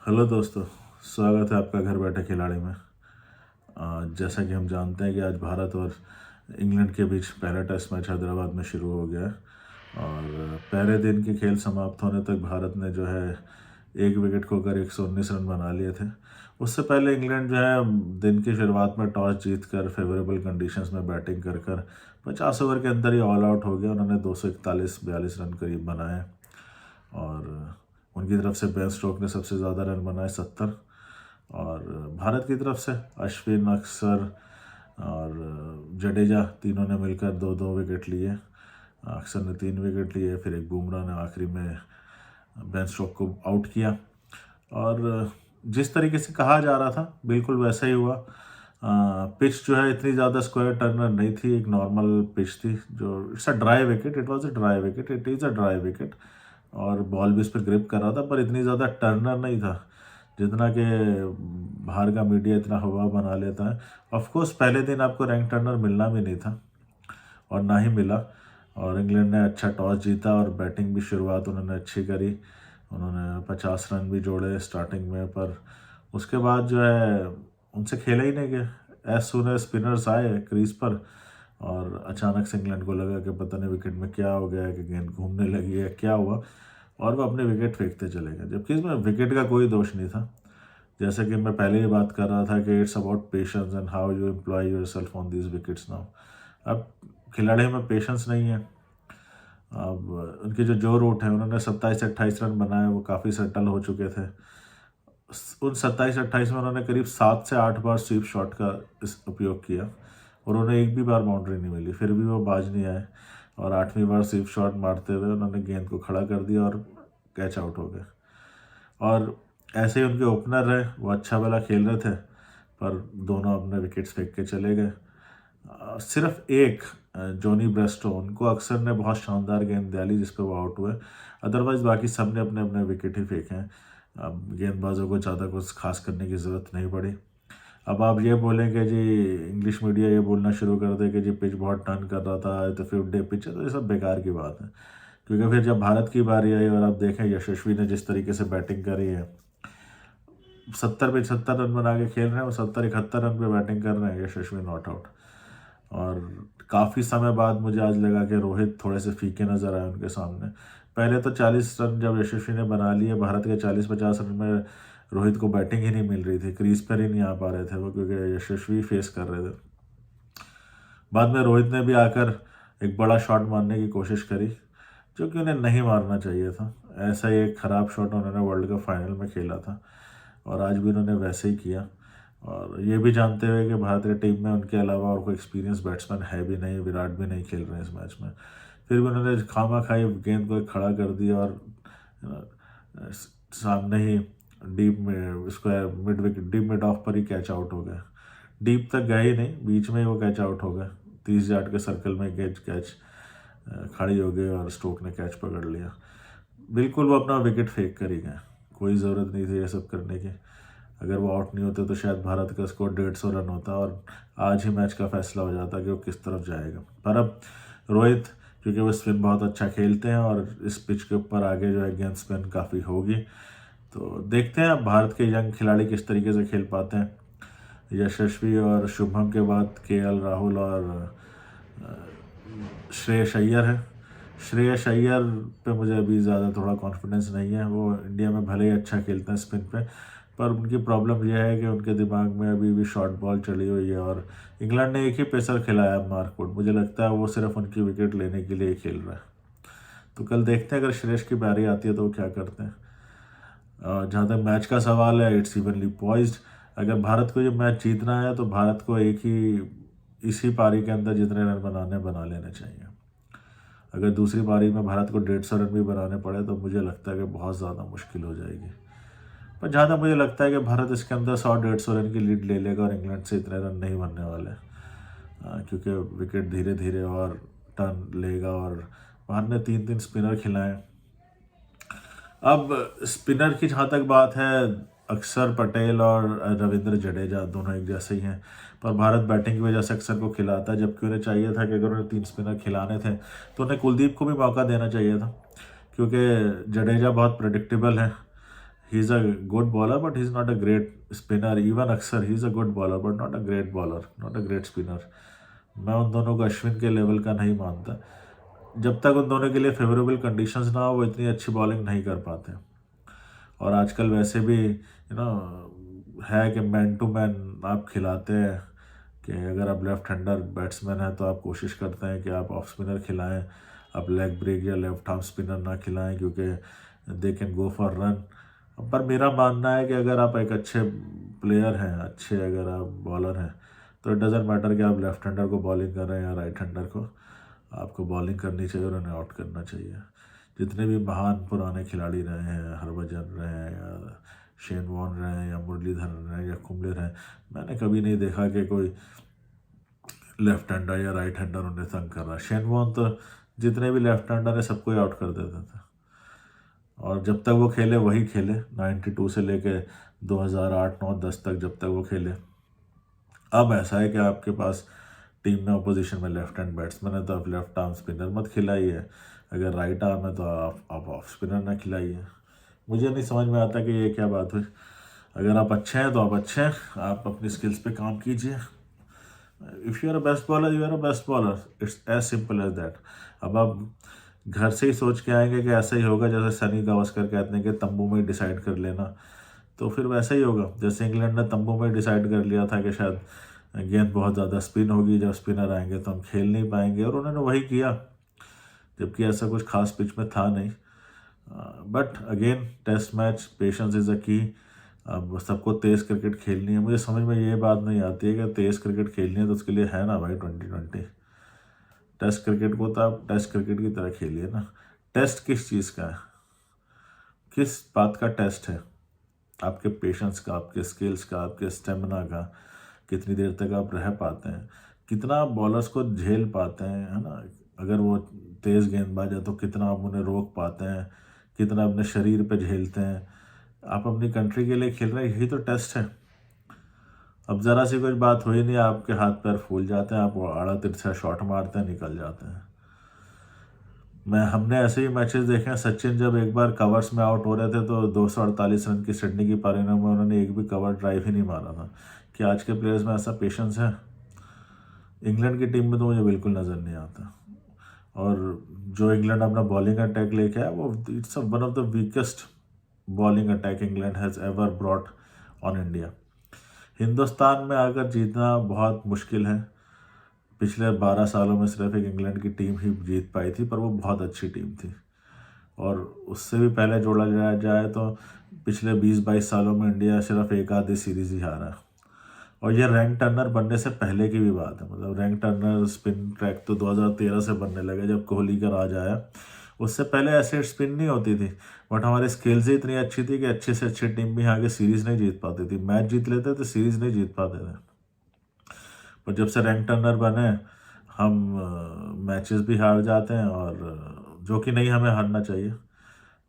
Hello दोस्तों। स्वागत है आपका घर बैठे खिलाड़ी में। जैसा कि हम जानते हैं कि आज भारत और इंग्लैंड के बीच पहला टेस्ट मैच हैदराबाद में शुरू हो गया है और पहले दिन के खेल समाप्त होने तक भारत ने जो है एक विकेट खोकर 119 रन बना लिए थे। उससे पहले इंग्लैंड जो है दिन की शुरुआत में टॉस जीतकर फेवरेबल कंडीशंस में बैटिंग कर कर 50 ओवर के अंदर ही ऑल आउट हो गया। उन्होंने 241-42 रन करीब बनाए और उनकी तरफ से बेन स्टोक ने सबसे ज़्यादा रन बनाए 70। और भारत की तरफ से अश्विन, अक्सर और जडेजा तीनों ने मिलकर दो दो विकेट लिए। अक्सर ने 3 विकेट लिए, फिर एक बुमराह ने आखिरी में बेन स्टोक को आउट किया। और जिस तरीके से कहा जा रहा था बिल्कुल वैसा ही हुआ। पिच जो है इतनी ज़्यादा स्क्वायर टर्नर नहीं थी, एक नॉर्मल पिच थी जो it's a dry wicket, it was a dry wicket, it is a dry wicket. और बॉल भी इस पर ग्रिप कर रहा था पर इतनी ज़्यादा टर्नर नहीं था जितना कि बाहर का मीडिया इतना हवा बना लेता है। ऑफ कोर्स पहले दिन आपको रैंक टर्नर मिलना भी नहीं था और ना ही मिला। और इंग्लैंड ने अच्छा टॉस जीता और बैटिंग भी शुरुआत उन्होंने अच्छी करी। उन्होंने 50 रन भी जोड़े स्टार्टिंग में, पर उसके बाद जो है उनसे खेला ही नहीं गया। एज सुन एज स्पिनर्स आए क्रीज पर और अचानक से इंग्लैंड को लगा कि पता नहीं विकेट में क्या हो गया है, कि गेंद घूमने लगी है, क्या हुआ, और वो अपने विकेट फेंकते चले गए, जबकि इसमें विकेट का कोई दोष नहीं था। जैसे कि मैं पहले ही बात कर रहा था कि it's about patience and how you employ yourself on these wickets now. अब खिलाड़ी में पेशेंस नहीं है। अब उनके जो रूट है, उन्होंने 27-28 रन बनाए, वो काफ़ी सेटल हो चुके थे। उन 27-28 में उन्होंने करीब 7 से 8 बार स्वीप शॉट का उपयोग किया और उन्हें एक भी बार बाउंड्री नहीं मिली, फिर भी वो बाज नहीं आए। और 8वीं बार स्वीप शॉट मारते हुए उन्होंने गेंद को खड़ा कर दिया और कैच आउट हो गए। और ऐसे ही उनके ओपनर रहे, वो अच्छा भला खेल रहे थे पर दोनों अपने विकेट्स फेंक के चले गए। सिर्फ एक जॉनी ब्रेस्टो, उनको अक्सर ने बहुत शानदार गेंद डाली जिस पे वो आउट हुए। अदरवाइज बाकी सब ने अपने अपने विकेट ही फेंके हैं। अब गेंदबाजों को ज़्यादा कुछ खास करने की ज़रूरत नहीं पड़ी। अब आप ये बोलेंगे जी, इंग्लिश मीडिया ये बोलना शुरू कर दे कि जी पिच बहुत टर्न कर रहा था, तो 5 डे पिच है, तो ये सब बेकार की बात है। क्योंकि फिर जब भारत की बारी आई और आप देखें यशस्वी ने जिस तरीके से बैटिंग करी है, 70-75 रन बना के खेल रहे हैं, वो 70-71 रन पे बैटिंग कर रहे हैं यशस्वी नॉट आउट। और काफ़ी समय बाद मुझे आज लगा कि रोहित थोड़े से फीके नज़र आए उनके सामने। पहले तो 40 रन जब यशस्वी ने बना लिए, भारत के 40-50 रन में रोहित को बैटिंग ही नहीं मिल रही थी, क्रीज पर ही नहीं आ पा रहे थे वो, क्योंकि यशस्वी फेस कर रहे थे। बाद में रोहित ने भी आकर एक बड़ा शॉट मारने की कोशिश करी जो कि उन्हें नहीं मारना चाहिए था। ऐसा ही एक ख़राब शॉट उन्होंने वर्ल्ड कप फाइनल में खेला था और आज भी उन्होंने वैसे ही किया। और ये भी जानते हुए कि भारतीय टीम में उनके अलावा और कोई एक्सपीरियंस बैट्समैन है भी नहीं, विराट भी नहीं खेल रहे हैं इस मैच में, फिर भी उन्होंने खामा खाई गेंद को खड़ा कर दिया और सामने ही डीप में square mid wicket deep mid of पर ही कैच आउट हो गया। डीप तक गए ही नहीं, बीच में ही वो कैच आउट हो गया। 30 यार्ड के सर्कल में कैच खड़ी हो गई और स्टोक ने कैच पकड़ लिया। बिल्कुल वो अपना विकेट फेंक कर ही गए, कोई ज़रूरत नहीं थी ये सब करने की। अगर वो आउट नहीं होते तो शायद भारत का स्कोर 150 रन होता और आज ही मैच का फैसला हो जाता कि वो किस तरफ जाएगा। पर अब रोहित, क्योंकि वो स्पिन बहुत अच्छा खेलते हैं और इस पिच के ऊपर आगे जो है गेंद स्पिन काफ़ी होगी, तो देखते हैं अब भारत के यंग खिलाड़ी किस तरीके से खेल पाते हैं। यशस्वी और शुभम के बाद केएल राहुल और श्रेयस अय्यर है। श्रेयस अय्यर पे मुझे अभी ज़्यादा थोड़ा कॉन्फिडेंस नहीं है। वो इंडिया में भले ही अच्छा खेलते हैं स्पिन पे, पर उनकी प्रॉब्लम यह है कि उनके दिमाग में अभी भी शॉर्ट बॉल चली हुई है और इंग्लैंड ने एक ही पेसर खिलाया मार्क वुड, मुझे लगता है वो सिर्फ उनकी विकेट लेने के लिए ही खेल रहा है। तो कल देखते हैं अगर श्रेयस की बारी आती है तो वो क्या करते हैं। जहाँ तक मैच का सवाल है, इट्स इवनली पॉइज्ड। अगर भारत को ये मैच जीतना है तो भारत को एक ही इसी पारी के अंदर जितने रन बना लेने चाहिए। अगर दूसरी पारी में भारत को 150 रन भी बनाने पड़े तो मुझे लगता है कि बहुत ज़्यादा मुश्किल हो जाएगी। पर जहाँ तक मुझे लगता है कि भारत इसके अंदर 100-150 रन की लीड ले लेगा और इंग्लैंड से इतने रन नहीं बनने वाले, क्योंकि विकेट धीरे धीरे और टर्न लेगा और भारत ने 3-3 स्पिनर खिलाए। अब स्पिनर की जहाँ तक बात है, अक्षर पटेल और रविंद्र जडेजा दोनों एक जैसे ही हैं, पर भारत बैटिंग की वजह से अक्षर को खिलाता है, जबकि उन्हें चाहिए था कि अगर उन्हें 3 स्पिनर खिलाने थे तो उन्हें कुलदीप को भी मौका देना चाहिए था, क्योंकि जडेजा बहुत प्रडिक्टेबल है। He is a good bowler but he is not a great spinner. Even अक्सर he is a good bowler but not a great bowler, not a great spinner. मैं उन दोनों को अश्विन के लेवल का नहीं मानता. जब तक उन दोनों के लिए फेवरेबल कंडीशंस ना हो वो इतनी अच्छी बॉलिंग नहीं कर पाते. और आजकल वैसे भी है कि मैन टू मैन आप खिलाते हैं कि अगर आप लेफ्ट हैंडर बैट्समैन हैं तो आप कोशिश करते हैं कि आप ऑफ स्पिनर खिलाएं, आप लेग ब्रेक या लेफ्ट आर्म स्पिनर ना खिलाएं क्योंकि they can go for run. पर मेरा मानना है कि अगर आप एक अच्छे प्लेयर हैं, अच्छे अगर आप बॉलर हैं, तो इट डजेंट मैटर कि आप लेफ्ट हैंडर को बॉलिंग कर रहे हैं या राइट हैंडर को, आपको बॉलिंग करनी चाहिए और उन्हें आउट करना चाहिए. जितने भी महान पुराने खिलाड़ी रहे हैं, हरभजन रहे हैं या शेन वॉर्न रहे हैं या मुरलीधरन रहे हैं या कुंबले रहे हैं, मैंने कभी नहीं देखा कि कोई लेफ्ट हैंडर या राइट हैंडर उन्हें तंग कर रहा है. शेन वॉर्न तो जितने भी लेफ्ट हैंडर है सबको ही आउट कर देता था. और जब तक वो खेले वही खेले, 92 से लेके 2008, 9, 10 तक जब तक वो खेले. अब ऐसा है कि आपके पास टीम में अपोजिशन में लेफ्ट हैंड बैट्समैन है तो आप लेफ्ट आर्म स्पिनर मत खिलाइए, अगर राइट आर्म है तो आप ऑफ स्पिनर ना खिलाइए. मुझे नहीं समझ में आता कि ये क्या बात हुई. अगर आप अच्छे हैं तो आप अच्छे हैं, आप अपनी स्किल्स पे काम कीजिए. If you are a best bowler you are a best bowler, it's as simple as that. अब आप घर से ही सोच के आएंगे कि ऐसा ही होगा जैसे सनी गावस्कर कहते हैं कि तंबू में ही डिसाइड कर लेना, तो फिर वैसा ही होगा. जैसे इंग्लैंड ने तंबू में डिसाइड कर लिया था कि शायद गेंद बहुत ज़्यादा स्पिन होगी, जब स्पिनर आएंगे तो हम खेल नहीं पाएंगे, और उन्होंने वही किया, जबकि ऐसा कुछ खास पिच में था नहीं. But again test match patience is a key. अब सबको तेज़ क्रिकेट खेलनी है. मुझे समझ में ये बात नहीं आती है कि तेज़ क्रिकेट खेलनी है तो उसके लिए है ना भाई 2020. टेस्ट क्रिकेट को तो आप टेस्ट क्रिकेट की तरह खेलिए ना. टेस्ट किस चीज़ का है, किस बात का टेस्ट है? आपके पेशेंस का, आपके स्किल्स का, आपके स्टेमिना का, कितनी देर तक आप रह पाते हैं, कितना आप बॉलर्स को झेल पाते हैं, है ना. अगर वो तेज़ गेंदबाज है तो कितना आप उन्हें रोक पाते हैं, कितना अपने शरीर पे झेलते हैं. आप अपनी कंट्री के लिए खेल रहे हैं, यही तो टेस्ट है. अब ज़रा सी कुछ बात हुई नहीं, आपके हाथ पैर फूल जाते हैं, आप आड़ा तिरछा शॉट मारते हैं, निकल जाते हैं. हमने ऐसे ही मैचेस देखे हैं. सचिन जब एक बार कवर्स में आउट हो रहे थे तो 248 रन की सिडनी की पारी में उन्होंने एक भी कवर ड्राइव ही नहीं मारा था. कि आज के प्लेयर्स में ऐसा पेशेंस है? इंग्लैंड की टीम में तो मुझे बिल्कुल नज़र नहीं आता. और जो इंग्लैंड अपना बॉलिंग अटैक लेके आया वो it's one of the weakest bowling attack England has ever brought on India. Hindustan में आकर जीतना बहुत मुश्किल है. पिछले 12 सालों में सिर्फ एक इंग्लैंड की टीम ही जीत पाई थी, पर वो बहुत अच्छी टीम थी. और उससे भी पहले जोड़ा जाए तो पिछले 20-22 सालों में इंडिया सिर्फ एक आधी सीरीज़ ही हारा है. और ये रैंक टर्नर बनने से पहले की भी बात है. मतलब रैंक टर्नर स्पिन ट्रैक तो 2013 से बनने लगे जब कोहली का राज आया. उससे पहले ऐसे स्पिन नहीं होती थी. बट हमारी स्किल्स ही इतनी अच्छी थी कि अच्छे से अच्छी टीम भी आगे सीरीज़ नहीं जीत पाती थी. मैच जीत लेते थे, सीरीज़ नहीं जीत पाते थे. पर जब से रैंक टर्नर बने हम मैचेस भी हार जाते हैं, और जो कि नहीं हमें हारना चाहिए,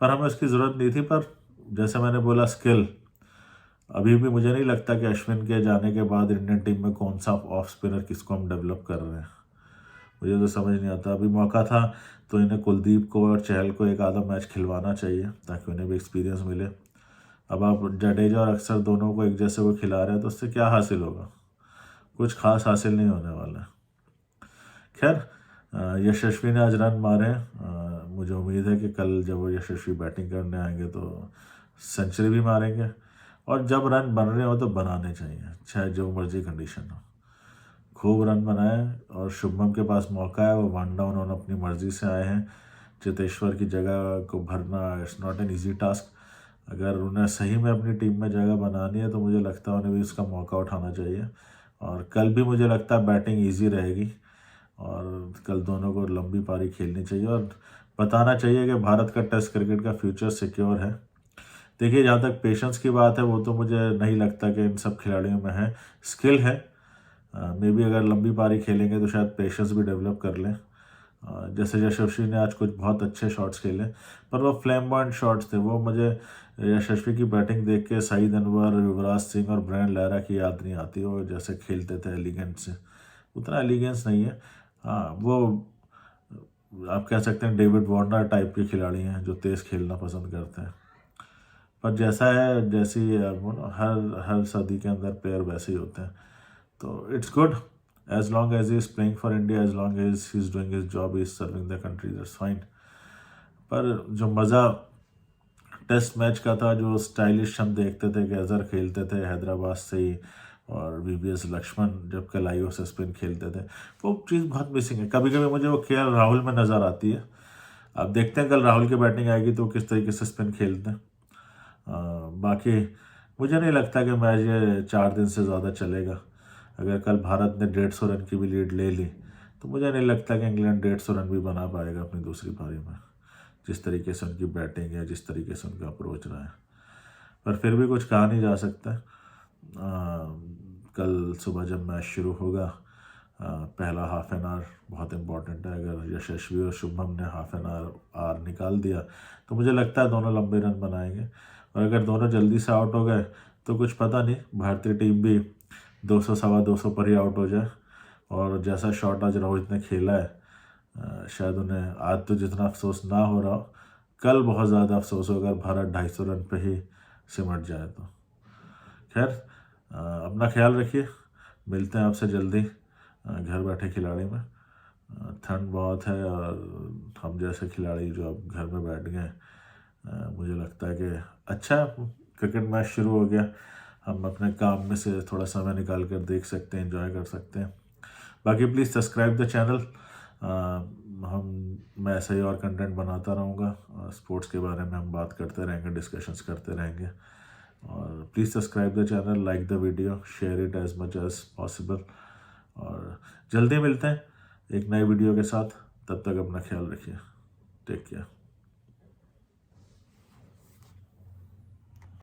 पर हमें उसकी ज़रूरत नहीं थी. पर जैसे मैंने बोला स्किल, अभी भी मुझे नहीं लगता कि अश्विन के जाने के बाद इंडियन टीम में कौन सा ऑफ स्पिनर किसको हम डेवलप कर रहे हैं. मुझे तो समझ नहीं आता. अभी मौका था तो इन्हें कुलदीप को और चहल को एक आधा मैच खिलवाना चाहिए ताकि उन्हें भी एक्सपीरियंस मिले. अब आप जडेजा और अक्सर दोनों को एक जैसे को खिला रहे हैं तो उससे क्या हासिल होगा? कुछ खास हासिल नहीं होने वाला है. खैर, यशस्वी ने आज रन मारे. मुझे उम्मीद है कि कल जब वो यशस्वी बैटिंग करने आएंगे तो सेंचुरी भी मारेंगे. और जब रन बन रहे हो तो बनाने चाहिए, चाहे जो मर्जी कंडीशन हो. खूब रन बनाए. और शुभमन के पास मौका है, वो वन डाउन उन्होंने अपनी मर्जी से आए हैं. चेतेश्वर की जगह को भरना it's not an easy task. अगर उन्हें सही में अपनी टीम में जगह बनानी है तो मुझे लगता है उन्हें भी इसका मौका उठाना चाहिए. और कल भी मुझे लगता है बैटिंग ईजी रहेगी और कल दोनों को लंबी पारी खेलनी चाहिए और बताना चाहिए कि भारत का टेस्ट क्रिकेट का फ्यूचर सिक्योर है. देखिए, जहाँ तक पेशेंस की बात है वो तो मुझे नहीं लगता कि इन सब खिलाड़ियों में है. स्किल है. मे बी अगर लंबी पारी खेलेंगे तो शायद पेशेंस भी डेवलप कर लें. जैसे यशस्वी ने आज कुछ बहुत अच्छे शॉट्स खेले, पर वो फ्लैम्बॉयंट शॉट्स थे. वो मुझे यशस्वी की बैटिंग देख के सईद अनवर, युवराज सिंह और ब्रायन लारा की याद नहीं आती. वो जैसे खेलते थे एलिगेंट से, उतना एलिगेंस नहीं है. हाँ, वो आप कह सकते हैं डेविड वार्नर टाइप के खिलाड़ी हैं जो तेज़ खेलना पसंद करते हैं. पर जैसा है, जैसी वो ना हर हर सदी के अंदर प्लेयर वैसे ही होते हैं। तो it's good, as long as he is playing for India, as long as he is doing his job, he is serving the country, that's fine. पर जो मज़ा टेस्ट मैच का था, जो स्टाइलिश हम देखते थे, गैज़र खेलते थे हैदराबाद से ही, और वीवीएस लक्ष्मण जब कलाइयों से स्पिन खेलते थे, वो चीज़ बहुत मिसिंग है। कभी कभी मुझे वो केएल राहुल में नज़र आती है। अब देखते हैं कल राहुल की बैटिंग आएगी तो किस तरीके से स्पिन खेलते हैं। बाकी मुझे नहीं लगता कि मैच ये 4 दिन से ज़्यादा चलेगा। अगर कल भारत ने 150 रन की भी लीड ले ली तो मुझे नहीं लगता कि इंग्लैंड 150 रन भी बना पाएगा अपनी दूसरी पारी में, जिस तरीके से उनकी बैटिंग है, जिस तरीके से उनका अप्रोच रहा है। पर फिर भी कुछ कहा नहीं जा सकता। कल सुबह जब मैच शुरू होगा, पहला हाफ एन आवर बहुत इम्पॉर्टेंट है। अगर यशस्वी और शुभम ने हाफ एन आवर निकाल दिया तो मुझे लगता है दोनों लंबे रन बनाएंगे, और अगर दोनों जल्दी से आउट हो गए तो कुछ पता नहीं, भारतीय टीम भी 200 सवा 200 पर ही आउट हो जाए। और जैसा शॉट आज रोहित ने खेला है, शायद उन्हें आज तो जितना अफसोस ना हो रहा हो, कल बहुत ज़्यादा अफसोस होगा अगर भारत 250 रन पे ही सिमट जाए तो। खैर, अपना ख्याल रखिए, मिलते हैं आपसे जल्दी घर बैठे खिलाड़ी में। ठंड बहुत है और हम जैसे खिलाड़ी जो अब घर में बैठ गए, मुझे लगता है कि अच्छा है, क्रिकेट मैच शुरू हो गया, हम अपने काम में से थोड़ा समय निकाल कर देख सकते हैं, एंजॉय कर सकते हैं। बाकी प्लीज़ सब्सक्राइब द चैनल। मैं ऐसा ही और कंटेंट बनाता रहूँगा, स्पोर्ट्स के बारे में हम बात करते रहेंगे, डिस्कशंस करते रहेंगे। और please subscribe the channel, like the video, share it as much as possible. और जल्दी मिलते हैं एक नई वीडियो के साथ, तब तक अपना ख्याल रखिए। Take care.